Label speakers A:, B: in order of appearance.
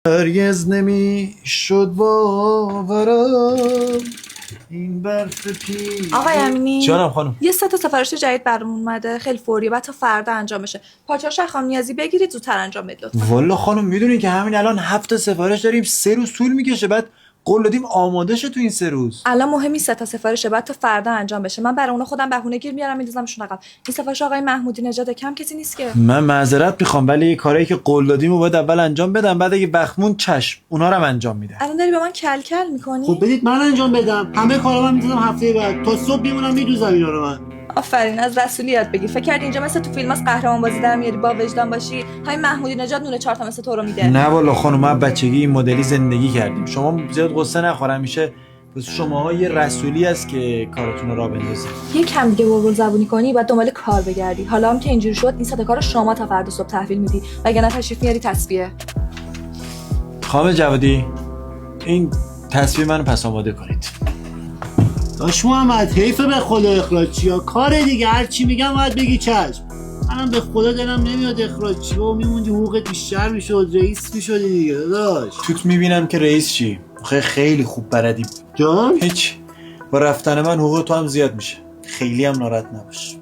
A: هرگز نمیشد باورم این برف پیش.
B: آقای امینی
A: جانم خانم.
B: یه 3 تا سفارش جدید برامون اومده، خیلی فوریه، بعد تا فردا انجام بشه. پاچاش خانم نیازی بگیرید زودتر انجام بدید لطفا.
A: والا خانم میدونین که همین الان 7 سفارش داریم، 3 روز طول میکشه، بعد قول دادیم آماده شه تو این 3 روز.
B: الان مهم نیست 3 تا سفارشه، بعد تا فردا انجام بشه. من برای اون خودم بهونه گیر میارم میندازمشون عقب. این سفارش آقای محمودی نژاد کم کسی نیست که.
A: من معذرت میخوام ولی یه کاری که قول دادیم رو باید اول انجام بدم، بعد اگه بخمون چشم اونا رو هم انجام میدم.
B: الان داری به من کل کل میکنی؟
C: خب بدید من انجام بدم. همه کارا من میذارم هفته بعد، تا صبح میمونم میدوزم اینا رو من.
B: آفرین، از رسولی یاد بگیر. فکر کردی اینجا مثل تو فیلماس قهرمان بازی در میاری با وجدان باشی؟ همین محمودی نژاد نون 4 تا مثل تو رو میده.
A: نه والا خانم، ما بچگی این مدلی زندگی کردیم. شما زیاد قصه نخورم، میشه بس شماها یه رسولی است که کارتون رو راه بندازید.
B: یه کم دیگه بلبل زبونی کنی بعد دنبال کار بگردی. حالا هم که اینجوری شد این 3 تا کارو شما تا فردا صبح تحویل میدی، وگرنه تشریف میاری تصفیه.
A: خانم جوادی این تصویر منو پس آماده کنید.
C: داش محمد حیفه به خدا اخراج چیا کار دیگه، هر چی میگم باید بگی چشم. منم به خدا دلم نمیاد اخراج چی و میموندی حقوقت بیشتر میشد، رئیس میشدی دیگه داداش.
A: توت میبینم که رئیس چی؟ خیلی خوب بردیم.
C: جان
A: هیچ، با رفتن من حقوق تو هم زیاد میشه، خیلی هم ناراحت نباش.